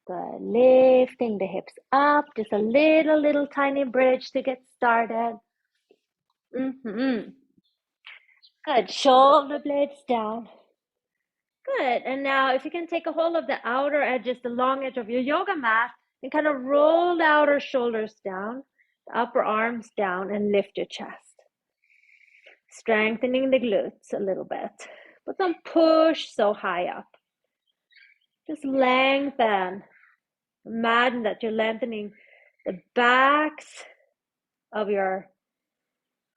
Good. Lifting the hips up. Just a little tiny bridge to get started. Good. Shoulder blades down. Good. And now if you can take a hold of the outer edges, the long edge of your yoga mat, and kind of roll the outer shoulders down, the upper arms down, and lift your chest. Strengthening the glutes a little bit, but don't push so high up. Just lengthen. Imagine that you're lengthening the backs of your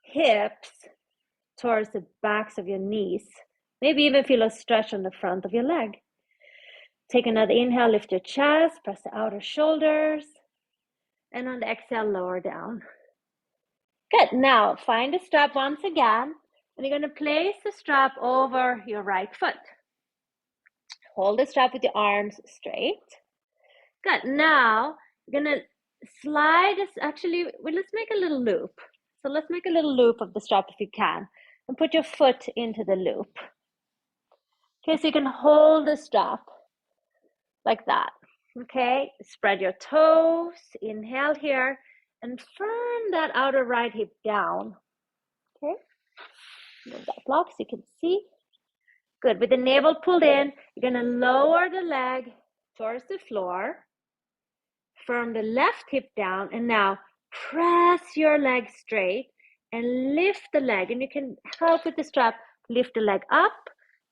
hips towards the backs of your knees. Maybe even feel a stretch on the front of your leg. Take another inhale, lift your chest, press the outer shoulders, and on the exhale, lower down. Good. Now find the strap once again, and you're going to place the strap over your right foot. Hold the strap with your arms straight. Good. Now you're going to slide this. Actually, let's make a little loop. So let's make a little loop of the strap if you can, and put your foot into the loop. Okay, so you can hold the strap like that. Okay, spread your toes, inhale here, and firm that outer right hip down. Okay, move that block so you can see. Good, with the navel pulled in, you're gonna lower the leg towards the floor, firm the left hip down, and now press your leg straight and lift the leg. And you can help with the strap, lift the leg up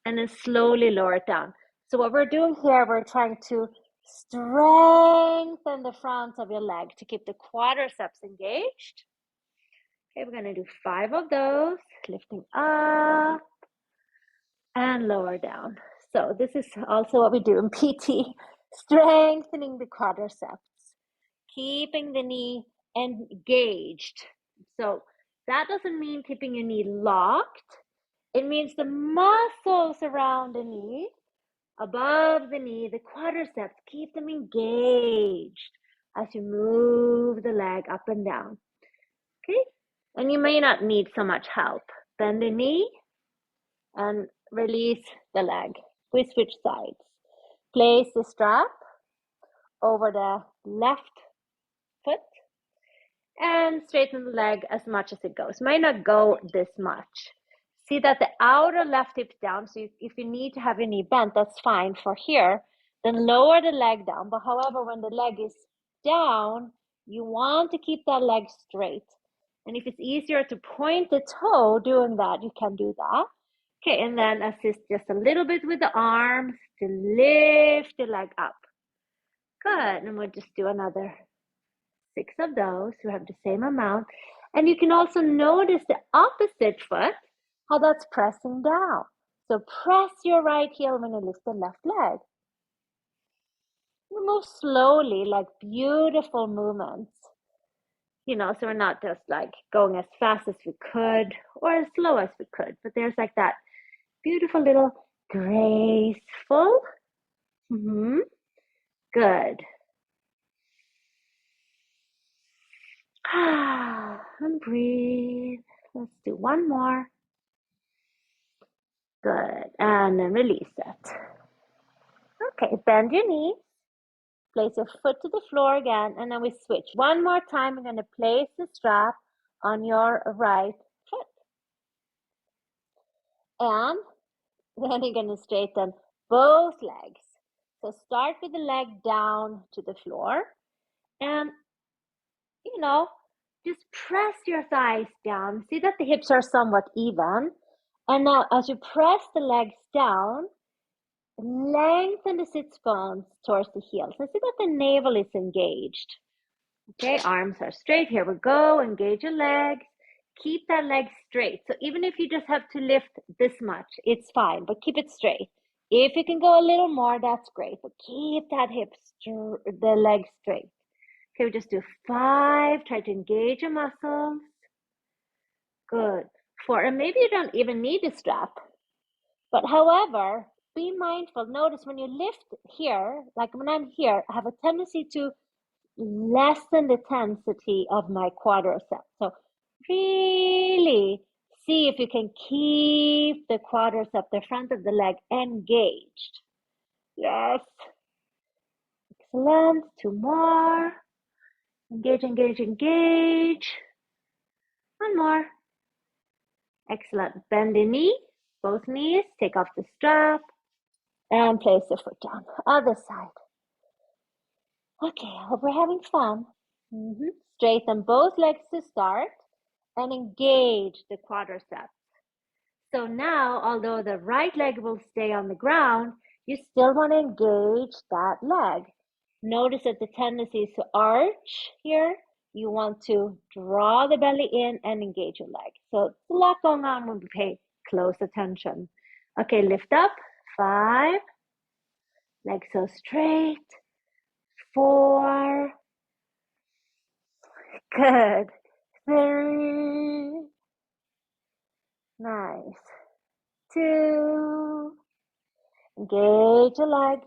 and then slowly lower it down. So what we're doing here, we're trying to strengthen the front of your leg to keep the quadriceps engaged. Okay, we're going to do 5 of those, lifting up and lower down. So this is also what we do in PT, strengthening the quadriceps, keeping the knee engaged. So that doesn't mean keeping your knee locked. It means the muscles around the knee, above the knee, the quadriceps, keep them engaged as you move the leg up and down. Okay? And you may not need so much help. Bend the knee and release the leg. We switch sides. Place the strap over the left foot and straighten the leg as much as it goes. Might not go this much. See that the outer left hip down, so if you need to have your knee bent, that's fine for here. Then lower the leg down. But however, when the leg is down, you want to keep that leg straight. And if it's easier to point the toe doing that, you can do that. Okay, and then assist just a little bit with the arms to lift the leg up. Good, and we'll just do another 6 of those. We have the same amount. And you can also notice the opposite foot, how that's pressing down. So press your right heel when you lift the left leg. We move slowly, like beautiful movements. You know, so we're not just like going as fast as we could or as slow as we could, but there's like that beautiful little graceful. Good. And breathe. Let's do one more. Good. And then release it. Okay, bend your knee. Place your foot to the floor again, and then we switch. One more time, we're going to place the strap on your right foot. And then you're going to straighten both legs. So start with the leg down to the floor. And, you know, just press your thighs down. See that the hips are somewhat even. And now as you press the legs down, lengthen the sit bones towards the heels. And see that the navel is engaged. Okay, arms are straight. Here we go. Engage your legs. Keep that leg straight. So even if you just have to lift this much, it's fine, but keep it straight. If you can go a little more, that's great, but keep that the leg straight. Okay, we just do 5. Try to engage your muscles. Good. 4, and maybe you don't even need a strap. But however, be mindful. Notice when you lift here, like when I'm here, I have a tendency to lessen the intensity of my quadriceps. So really see if you can keep the quadriceps, the front of the leg, engaged. Yes. Excellent. 2 more. Engage, engage, engage. 1 more. Excellent. Bend the knee, both knees. Take off the strap and place the foot down. Other side. Okay, I hope we're having fun. Straighten both legs to start and engage the quadriceps. So now, although the right leg will stay on the ground, you still want to engage that leg. Notice that the tendency is to arch here. You want to draw the belly in and engage your leg. So it's a lot going on when we pay close attention. Okay, lift up. 5. Legs so straight. 4. Good. 3. Nice. 2. Engage your legs.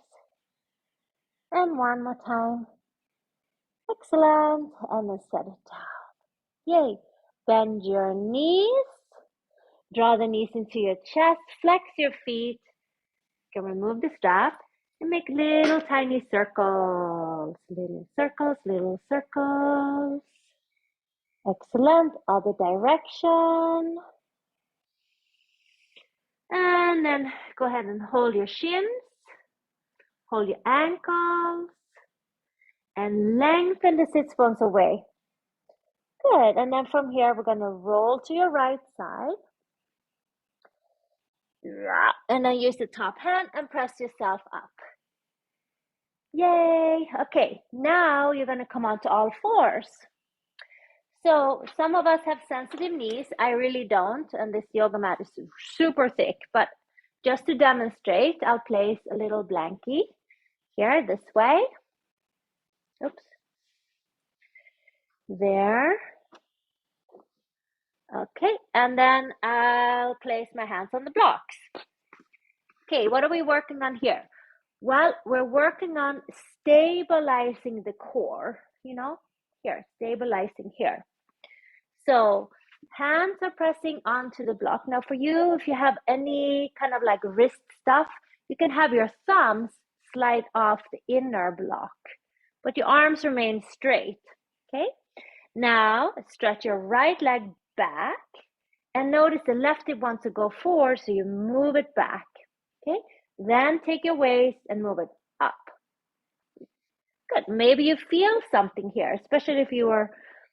And 1 more time. Excellent. And then set it down. Yay. Bend your knees. Draw the knees into your chest. Flex your feet. You can remove the strap and make little tiny circles. Little circles, little circles. Excellent. Other direction. And then go ahead and hold your shins. Hold your ankles. And lengthen the sit bones away. Good. And then from here, we're going to roll to your right side. And then use the top hand and press yourself up. Yay. Okay. Now you're going to come onto all fours. So some of us have sensitive knees. I really don't. And this yoga mat is super thick. But just to demonstrate, I'll place a little blankie here this way. Oops. There. Okay. And then I'll place my hands on the blocks. Okay. What are we working on here? Well, we're working on stabilizing the core, here, stabilizing here. So hands are pressing onto the block. Now for you, if you have any kind of like wrist stuff, you can have your thumbs slide off the inner block, but your arms remain straight, okay? Now stretch your right leg back and notice the left hip wants to go forward, so you move it back, okay? Then take your waist and move it up. Good. Maybe you feel something here, especially if you were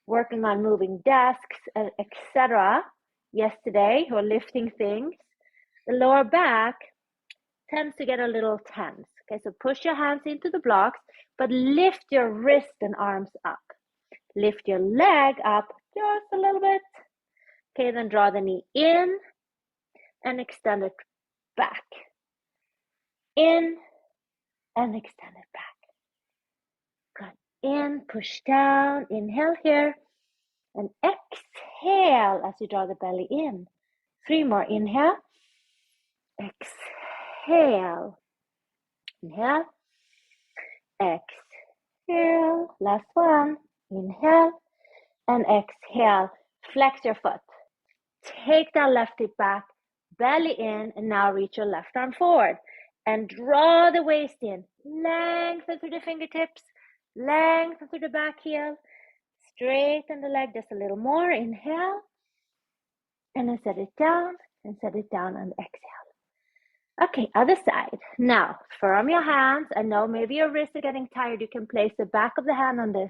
working on moving desks, etc. yesterday, or lifting things. The lower back tends to get a little tense. Okay, so push your hands into the blocks, but lift your wrist and arms up. Lift your leg up just a little bit. Okay, then draw the knee in and extend it back. In and extend it back. Good. In, push down, inhale here, and exhale as you draw the belly in. 3 more, inhale, exhale, inhale, exhale, last one, inhale, and exhale. Flex your foot. Take that left hip back, belly in, and now reach your left arm forward. And draw the waist in. Lengthen through the fingertips. Lengthen through the back heel. Straighten the leg just a little more. Inhale. And then set it down. And set it down and exhale. Okay, other side. Now, firm your hands. I know maybe your wrists are getting tired. You can place the back of the hand on the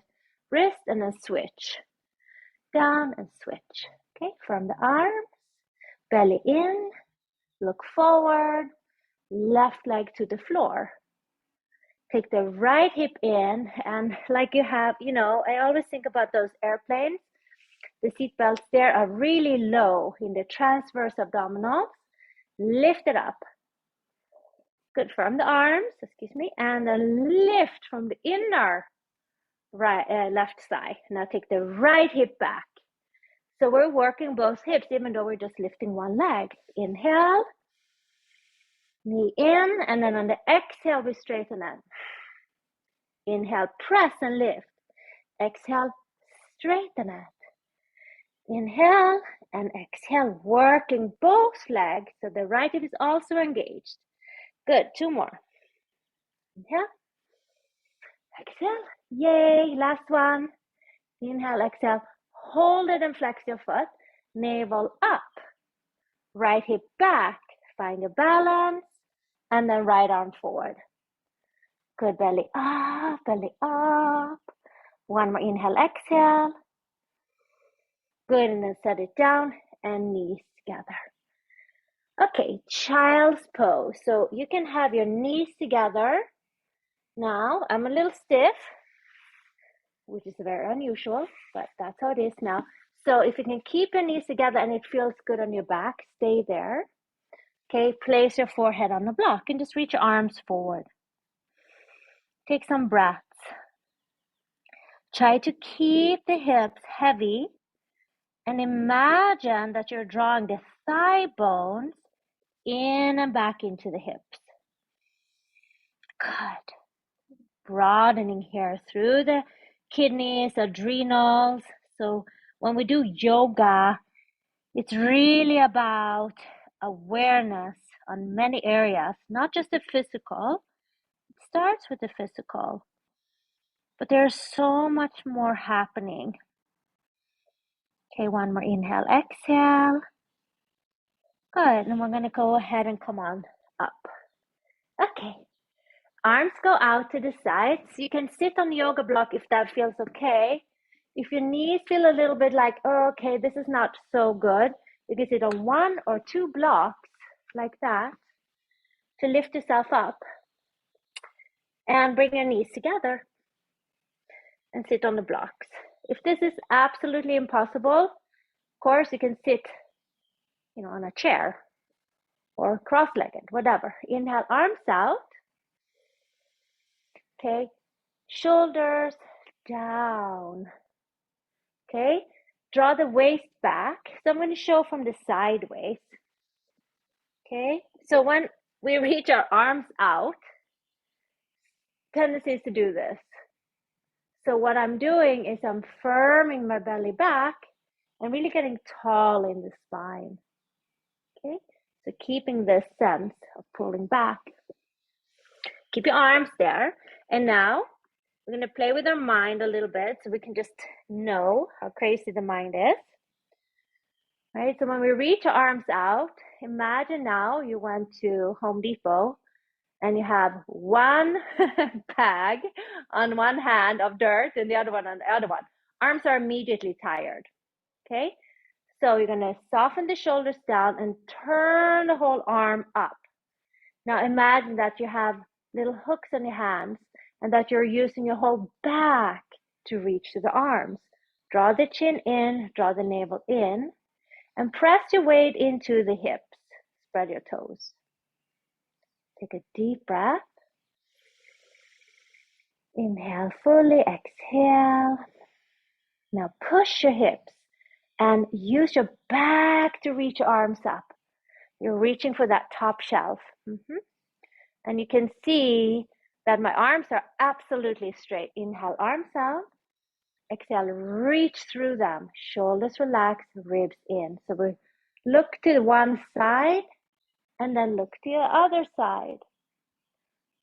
wrist and then switch. Down and switch. Okay, firm the arms. Belly in. Look forward. Left leg to the floor. Take the right hip in, and like you have, I always think about those airplanes. The seat belts there are really low in the transverse abdominals. Lift it up. Good, from the arms, and then lift from the inner left side. Now take the right hip back. So we're working both hips, even though we're just lifting one leg. Inhale. Knee in, and then on the exhale, we straighten it. Inhale, press and lift. Exhale, straighten it. Inhale and exhale, working both legs, so the right hip is also engaged. Good, 2 more. Inhale. Exhale. Yay. Last one. Inhale, exhale. Hold it and flex your foot. Navel up. Right hip back. Find your balance. And then right arm forward. Good. Belly up, belly up. One more inhale, exhale. Good. And then set it down and knees together. Okay, child's pose. So you can have your knees together. Now, I'm a little stiff, which is very unusual, but that's how it is now. So if you can keep your knees together and it feels good on your back, stay there. Okay, place your forehead on the block and just reach your arms forward. Take some breaths. Try to keep the hips heavy and imagine that you're drawing the thigh bones in and back into the hips. Good. Broadening here through the kidneys, adrenals. So when we do yoga, it's really about awareness on many areas, not just the physical. It starts with the physical, but there's so much more happening. Okay, one more inhale, exhale. Good, and we're gonna go ahead and come on up. Okay, arms go out to the sides. You can sit on the yoga block if that feels okay. If your knees feel a little bit like, oh, okay, this is not so good, you can sit on one or two blocks like that to lift yourself up and bring your knees together and sit on the blocks. If this is absolutely impossible, of course, you can sit, on a chair or cross-legged, whatever. Inhale, arms out. Okay, shoulders down. Okay, draw the waist back. So I'm going to show from the sideways. Okay, so when we reach our arms out, tendency is to do this. So what I'm doing is I'm firming my belly back and really getting tall in the spine. Okay, so keeping this sense of pulling back. Keep your arms there. And now we're going to play with our mind a little bit so we can just know how crazy the mind is. Right, so when we reach our arms out, imagine now you went to Home Depot and you have one bag on one hand of dirt and the other one on the other one. Arms are immediately tired. Okay, so you're going to soften the shoulders down and turn the whole arm up. Now imagine that you have little hooks on your hands and that you're using your whole back to reach to the arms. Draw the chin in, draw the navel in, and press your weight into the hips. Spread your toes. Take a deep breath. Inhale fully, exhale. Now push your hips and use your back to reach your arms up. You're reaching for that top shelf. And you can see that my arms are absolutely straight. Inhale, arms out. Exhale, reach through them. Shoulders relax, ribs in. So we look to one side and then look to your other side.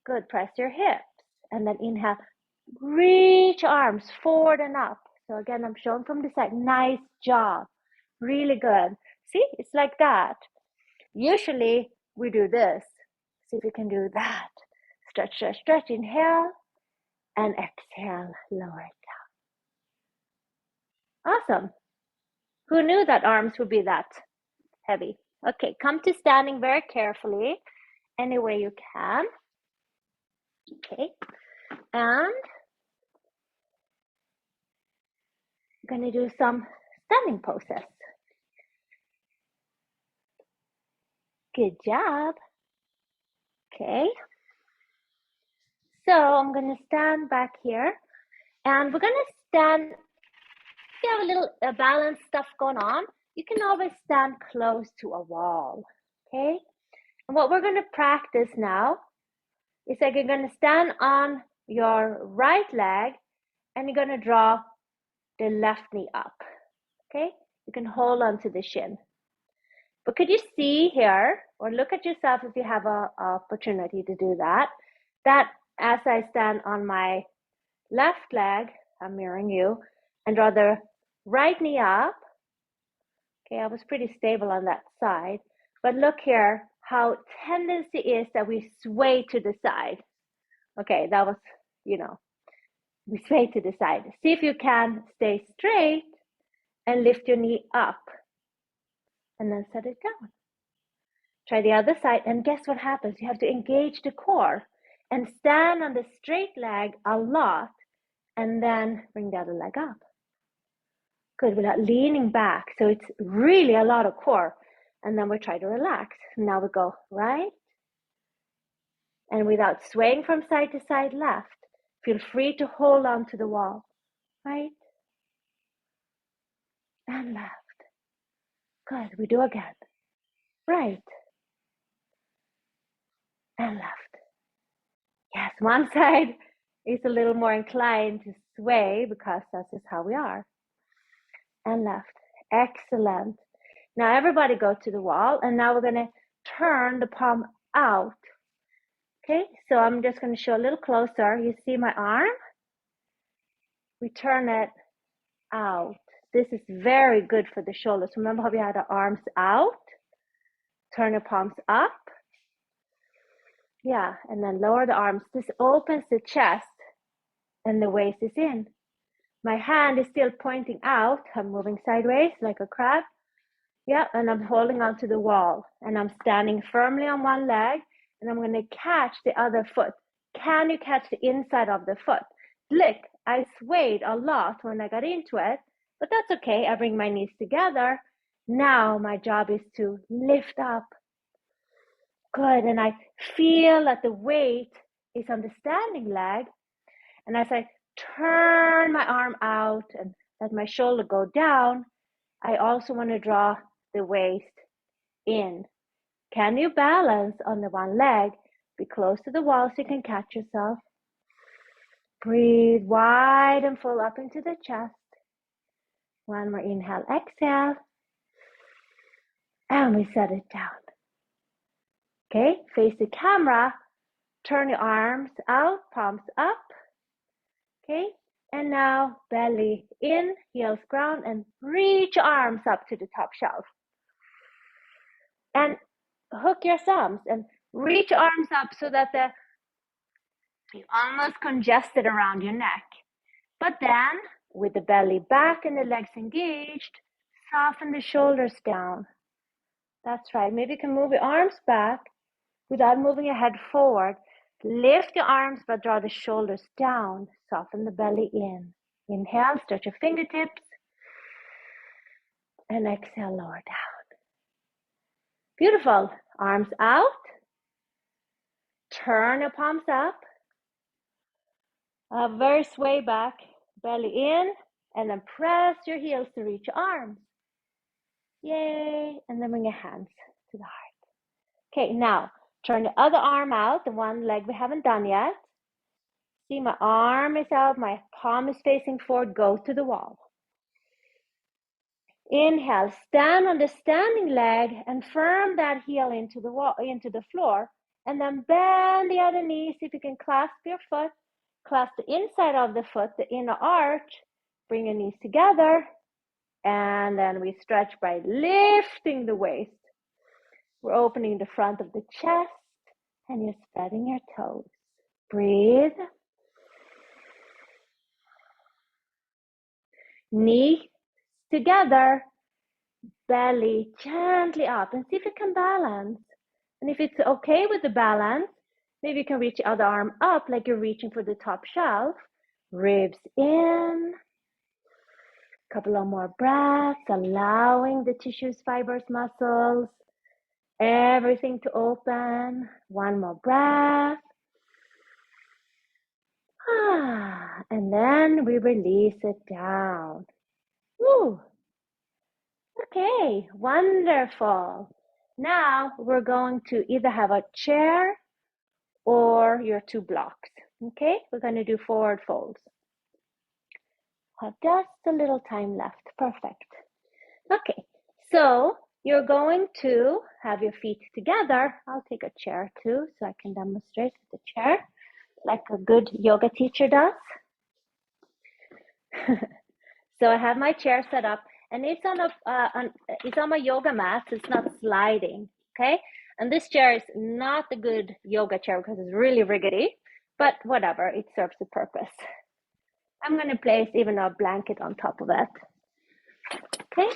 Good, press your hips. And then inhale, reach arms forward and up. So again, I'm showing from the side. Nice job. Really good. See, it's like that. Usually we do this. See if you can do that. Stretch, stretch, stretch. Inhale and exhale. Lower it down. Awesome. Who knew that arms would be that heavy? Okay, come to standing very carefully, any way you can. Okay, and I'm going to do some standing poses. Good job. Okay, so I'm going to stand back here, and we're going to stand. If you have a little balance stuff going on, you can always stand close to a wall. Okay, and what we're going to practice now is that you're going to stand on your right leg and you're going to draw the left knee up. Okay, you can hold on to the shin. But could you see here, or look at yourself if you have an opportunity to do that, that as I stand on my left leg, I'm mirroring you, and draw the right knee up. Okay, I was pretty stable on that side. But look here, how tendency is that we sway to the side. Okay, that was, we sway to the side. See if you can stay straight and lift your knee up. And then set it down. Try the other side, and guess what happens? You have to engage the core and stand on the straight leg a lot, and then bring the other leg up. Good, without leaning back. So it's really a lot of core. And then we try to relax. Now we go right. And without swaying from side to side, left. Feel free to hold on to the wall. Right. And left. Good, we do again. Right. And left. Yes, one side is a little more inclined to sway because that's just how we are. And left. Excellent. Now everybody go to the wall, and now we're going to turn the palm out. Okay, so I'm just going to show a little closer. You see my arm? We turn it out. This is very good for the shoulders. Remember how we had our arms out? Turn the palms up. Yeah, and then lower the arms. This opens the chest and the waist is in. My hand is still pointing out. I'm moving sideways like a crab. Yeah, and I'm holding onto the wall. And I'm standing firmly on one leg. And I'm going to catch the other foot. Can you catch the inside of the foot? Look, I swayed a lot when I got into it. But that's okay. I bring my knees together. Now my job is to lift up. Good. And I feel that the weight is on the standing leg. And as I turn my arm out and let my shoulder go down, I also want to draw the waist in. Can you balance on the one leg? Be close to the wall so you can catch yourself. Breathe wide and full up into the chest. One more inhale, exhale. And we set it down. Okay, face the camera. Turn your arms out, palms up. Okay, and now belly in, heels ground, and reach your arms up to the top shelf. And hook your thumbs and reach your arms up so that you're almost congested around your neck. But then, with the belly back and the legs engaged, soften the shoulders down. That's right. Maybe you can move your arms back without moving your head forward. Lift your arms, but draw the shoulders down. Soften the belly in. Inhale, stretch your fingertips. And exhale, lower down. Beautiful. Arms out. Turn your palms up. A very sway back. Belly in. And then press your heels to reach your arms. Yay. And then bring your hands to the heart. Okay, now turn the other arm out. The one leg we haven't done yet. See, my arm is out. My palm is facing forward. Go to the wall. Inhale, stand on the standing leg and firm that heel into the wall, into the floor. And then bend the other knee. See if you can clasp your foot. Clasp the inside of the foot, the inner arch. Bring your knees together. And then we stretch by lifting the waist. We're opening the front of the chest. And you're spreading your toes. Breathe. Knee together, belly gently up, and see if you can balance. And if it's okay with the balance, maybe you can reach the other arm up like you're reaching for the top shelf. Ribs in. Couple of more breaths, allowing the tissues, fibers, muscles, everything to open. One more breath. And then we release it down. Woo. Okay, wonderful. Now we're going to either have a chair or your two blocks. Okay, we're going to do forward folds. Have just a little time left. Perfect. Okay, so you're going to have your feet together. I'll take a chair too so I can demonstrate with the chair like a good yoga teacher does. So I have my chair set up, and it's it's on my yoga mat. So it's not sliding, okay? And this chair is not a good yoga chair because it's really rickety, but whatever, it serves a purpose. I'm going to place even a blanket on top of it, okay?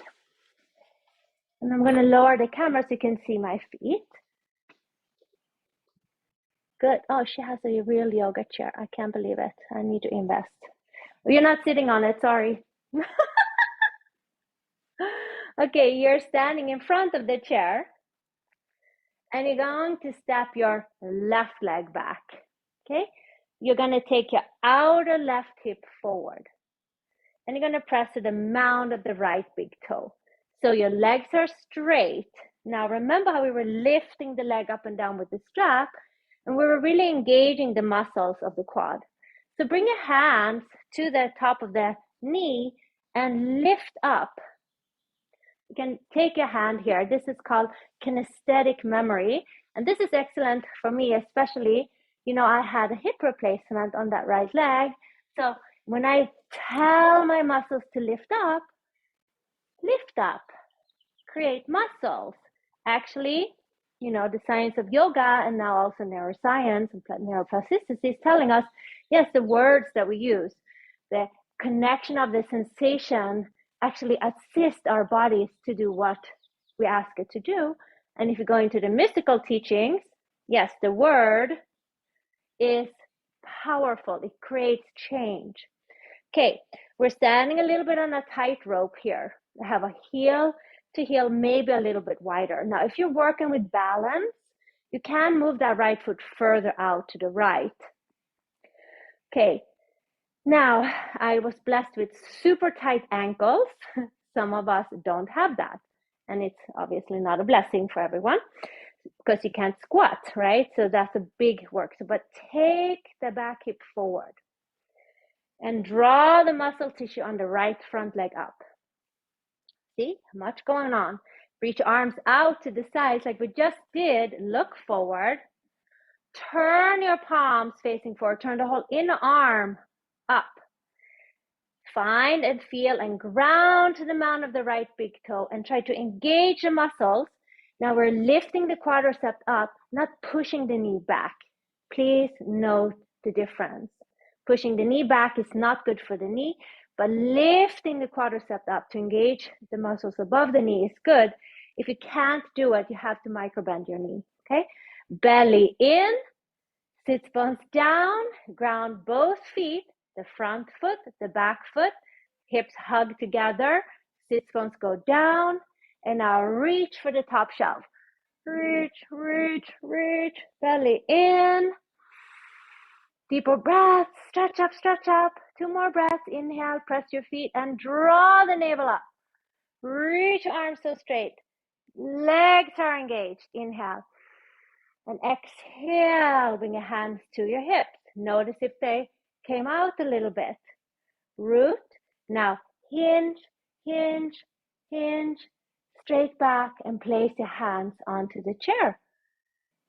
And I'm going to lower the camera so you can see my feet. Good. Oh, she has a real yoga chair. I can't believe it. I need to invest. You're not sitting on it, sorry. Okay, you're standing in front of the chair, and you're going to step your left leg back, okay? You're going to take your outer left hip forward, and you're going to press to the mound of the right big toe. So your legs are straight. Now remember how we were lifting the leg up and down with the strap, and we were really engaging the muscles of the quad. So bring your hands to the top of the knee and lift up. You can take your hand here. This is called kinesthetic memory. And this is excellent for me, especially, you know, I had a hip replacement on that right leg. So when I tell my muscles to lift up, create muscles. Actually, you know, the science of yoga and now also neuroscience and neuroplasticity is telling us, yes, the words that we use, the connection of the sensation actually assist our bodies to do what we ask it to do. And if you go into the mystical teachings, yes, the word is powerful. It creates change. Okay, we're standing a little bit on a tightrope here. I have a heel to heel, maybe a little bit wider. Now, if you're working with balance, you can move that right foot further out to the right. Okay, now I was blessed with super tight ankles. Some of us don't have that. And it's obviously not a blessing for everyone because you can't squat, right? So that's a big work. So, but take the back hip forward and draw the muscle tissue on the right front leg up. See, much going on. Reach arms out to the sides like we just did. Look forward. Turn your palms facing forward. Turn the whole inner arm up. Find and feel and ground to the mound of the right big toe and try to engage the muscles. Now we're lifting the quadriceps up, not pushing the knee back. Please note the difference. Pushing the knee back is not good for the knee, but lifting the quadriceps up to engage the muscles above the knee is good. If you can't do it, you have to microbend your knee, okay? Belly in, sits bones down, ground both feet, the front foot, the back foot, hips hug together, sits bones go down, and now reach for the top shelf. Reach, reach, reach, belly in. Deeper breath, stretch up, stretch up. 2 more breaths, inhale, press your feet and draw the navel up. Reach arms so straight. Legs are engaged, inhale. And exhale, bring your hands to your hips. Notice if they came out a little bit. Root, now hinge, hinge, hinge, straight back and place your hands onto the chair.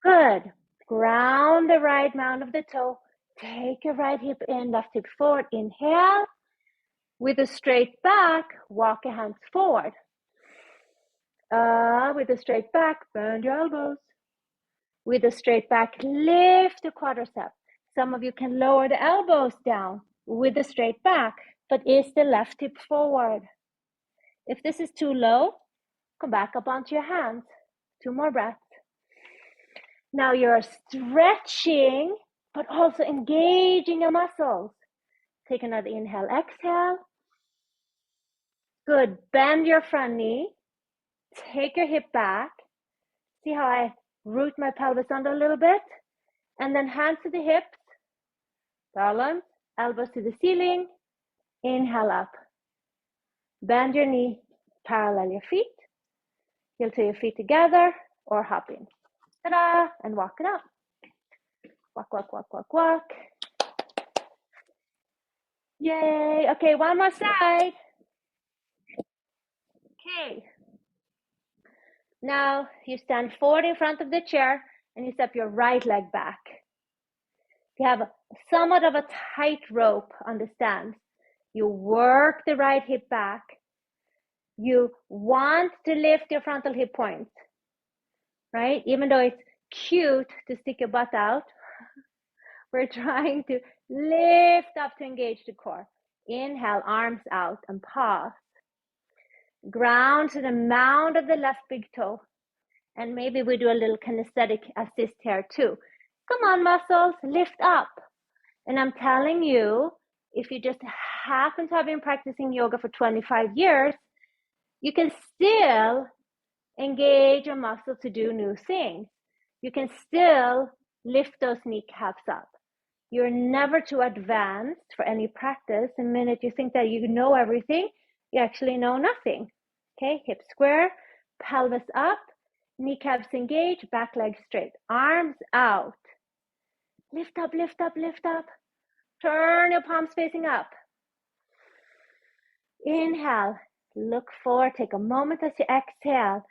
Good. Ground the right mound of the toe. Take your right hip in, left hip forward. Inhale. With a straight back, walk your hands forward. With a straight back, bend your elbows. With a straight back, lift the quadriceps. Some of you can lower the elbows down with a straight back, but is the left hip forward? If this is too low, come back up onto your hands. 2 more breaths. Now you're stretching, but also engaging your muscles. Take another inhale, exhale. Good, bend your front knee. Take your hip back. See how I root my pelvis under a little bit? And then hands to the hips. Balance, elbows to the ceiling. Inhale up. Bend your knee, parallel your feet. Heel to your feet together or hop in. Ta-da! And walk it up. Walk, walk, walk, walk, walk. Yay! Okay, one more side. Okay. Now you stand forward in front of the chair and you step your right leg back. You have somewhat of a tight rope on the stand. You work the right hip back. You want to lift your frontal hip points, right? Even though it's cute to stick your butt out, we're trying to lift up to engage the core. Inhale, arms out and pause. Ground to the mound of the left big toe. And maybe we do a little kinesthetic assist here too. Come on, muscles, lift up. And I'm telling you, if you just happen to have been practicing yoga for 25 years, you can still engage your muscle to do new things. You can still lift those kneecaps up. You're never too advanced for any practice. The minute you think that you know everything, you actually know nothing. Okay, hips square, pelvis up, kneecaps engage, back leg straight, arms out. Lift up, lift up, lift up. Turn your palms facing up. Inhale, look forward, take a moment as you exhale.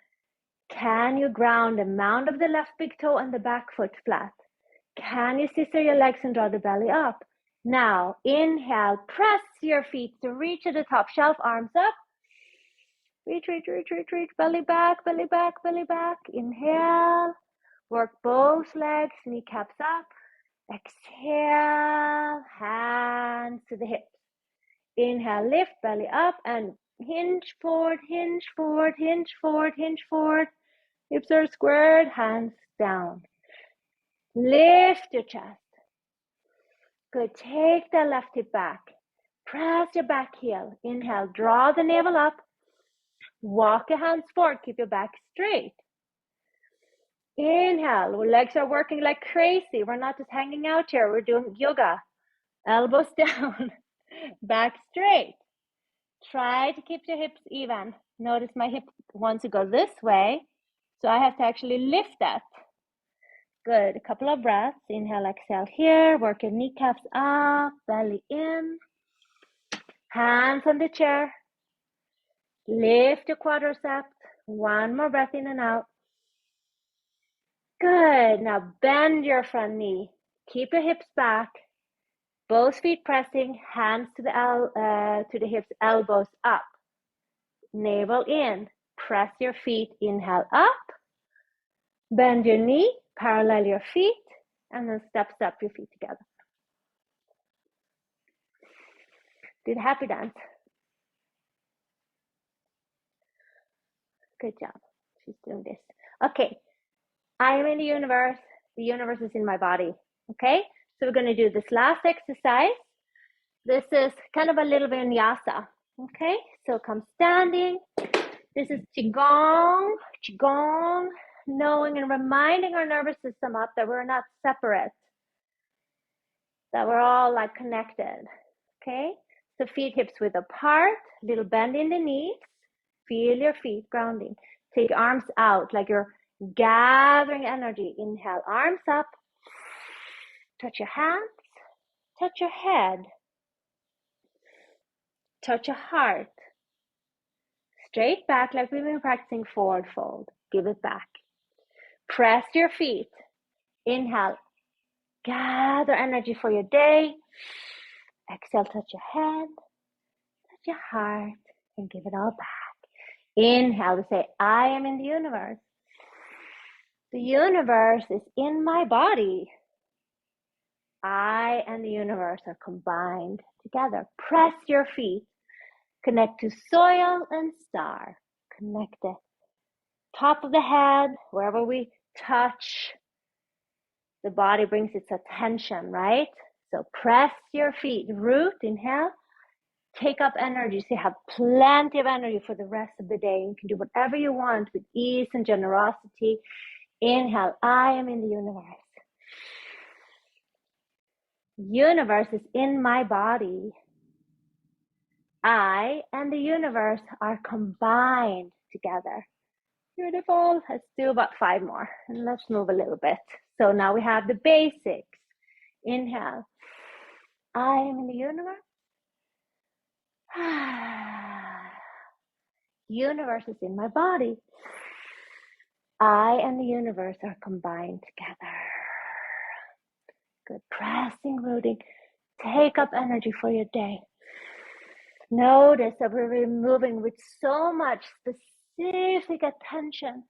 Can you ground the mound of the left big toe and the back foot flat? Can you scissor your legs and draw the belly up? Now, inhale, press your feet to reach to the top shelf, arms up. Reach, reach, reach, reach, reach, belly back, belly back, belly back. Inhale, work both legs, kneecaps up. Exhale, hands to the hips. Inhale, lift, belly up, and hinge forward, hinge forward, hinge forward, hinge forward. Hips are squared, hands down. Lift your chest. Good, take the left hip back. Press your back heel. Inhale, draw the navel up. Walk your hands forward, keep your back straight. Inhale, our legs are working like crazy. We're not just hanging out here, we're doing yoga. Elbows down, back straight. Try to keep your hips even. Notice my hip wants to go this way, so I have to actually lift that. Good, a couple of breaths. Inhale, exhale here. Work your kneecaps up, belly in. Hands on the chair. Lift your quadriceps. One more breath in and out. Good, now bend your front knee. Keep your hips back. Both feet pressing, hands to the hips, elbows up. Navel in. Press your feet, inhale up. Bend your knee, parallel your feet, and then step your feet together. Do the happy dance. Good job. She's doing this. Okay. I am in the universe. The universe is in my body. Okay? So we're going to do this last exercise. This is kind of a little vinyasa. Okay? So come standing. This is Qigong. Qigong. Knowing and reminding our nervous system up that we're not separate. That we're all like connected. Okay? So feet hips width apart. Little bend in the knees. Feel your feet grounding. Take arms out like you're gathering energy. Inhale, arms up. Touch your hands. Touch your head. Touch your heart. Straight back like we've been practicing forward fold. Give it back. Press your feet. Inhale. Gather energy for your day. Exhale, touch your head. Touch your heart. And give it all back. Inhale, we say, I am in the universe. The universe is in my body. I and the universe are combined together. Press your feet. Connect to soil and star. Connect it. Top of the head, wherever we touch, the body brings its attention, right? So press your feet. Root, inhale. Take up energy, so you have plenty of energy for the rest of the day. You can do whatever you want with ease and generosity. Inhale, I am in the universe. Universe is in my body. I and the universe are combined together. Beautiful. Let's do about 5 more. And let's move a little bit. So now we have the basics. Inhale. I am in the universe. Universe is in my body. I and the universe are combined together. Good. Pressing, rooting. Take up energy for your day. Notice that we're moving with so much specific attention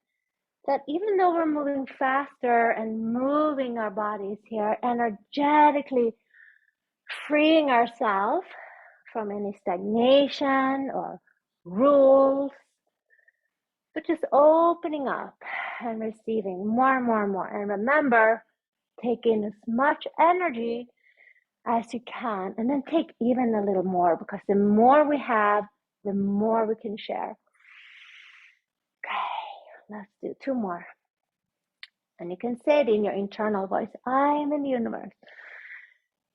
that even though we're moving faster and moving our bodies here, energetically freeing ourselves from any stagnation or rules, but just opening up and receiving more and more and more. And remember, take in as much energy as you can, and then take even a little more, because the more we have, the more we can share. Okay, let's do 2 more. And you can say it in your internal voice. I am in the universe.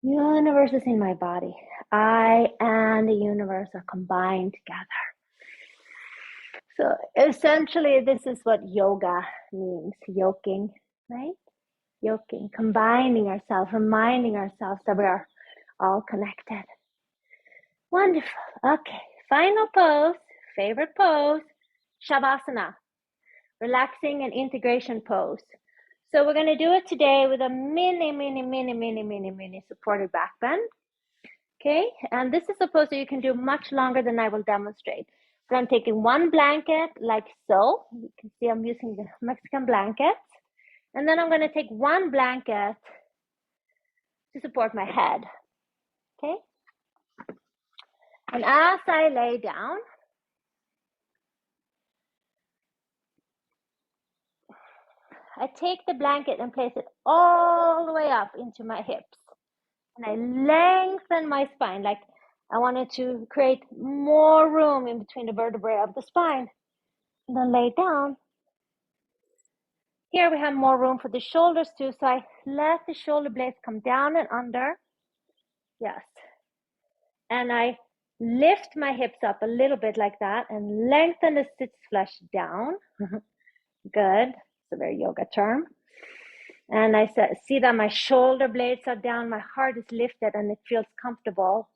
Universe is in my body. I and the universe are combined together. So essentially, this is what yoga means, yoking, right? Yoking, combining ourselves, reminding ourselves that we are all connected. Wonderful. Okay, final pose, favorite pose, Shavasana, relaxing and integration pose. So we're going to do it today with a mini supported back bend. Okay, and this is a pose that you can do much longer than I will demonstrate. So I'm taking one blanket like so. You can see I'm using the Mexican blanket. And then I'm going to take one blanket to support my head. Okay, and as I lay down, I take the blanket and place it all the way up into my hips. And I lengthen my spine, like I wanted to create more room in between the vertebrae of the spine. And then lay down. Here we have more room for the shoulders too, so I let the shoulder blades come down and under. Yes. And I lift my hips up a little bit like that and lengthen the sits flesh down. Good. It's a very yoga term. And I see that my shoulder blades are down, my heart is lifted, and it feels comfortable.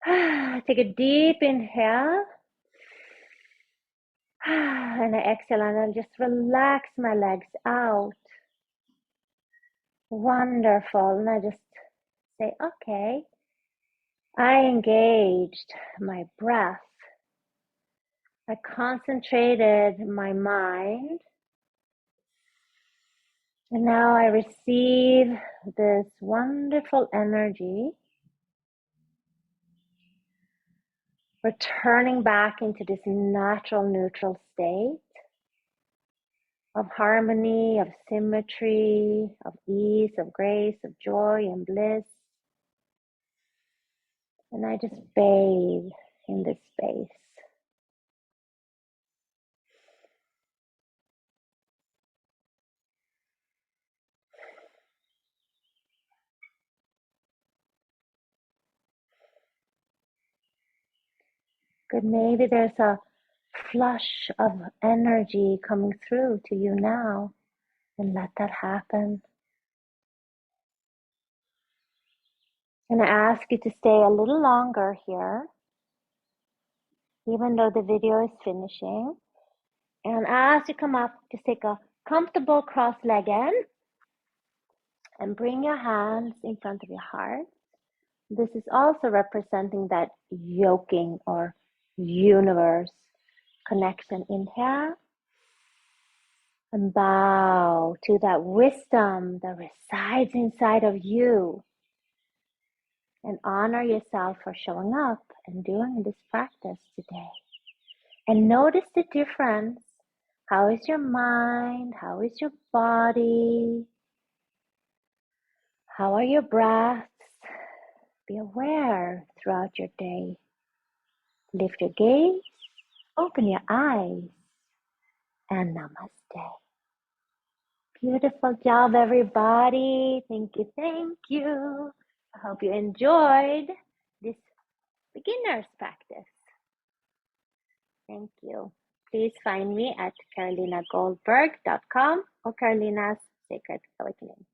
Take a deep inhale. And I exhale, and I just relax my legs out. Wonderful. And I just say, okay, I engaged my breath. I concentrated my mind. And now I receive this wonderful energy, returning back into this natural, neutral state of harmony, of symmetry, of ease, of grace, of joy and bliss. And I just bathe in this space. Good, maybe there's a flush of energy coming through to you now, and let that happen. And I ask you to stay a little longer here, even though the video is finishing. And as you come up, just take a comfortable cross-legged and bring your hands in front of your heart. This is also representing that yoking or universe connection. Inhale and bow to that wisdom that resides inside of you. And honor yourself for showing up and doing this practice today. And notice the difference. How is your mind? How is your body? How are your breaths? Be aware throughout your day. Lift your gaze, open your eyes, and namaste. Beautiful job, everybody. Thank you, thank you. I hope you enjoyed this beginner's practice. Thank you. Please find me at carolinagoldberg.com or Carolina's Sacred Awakening.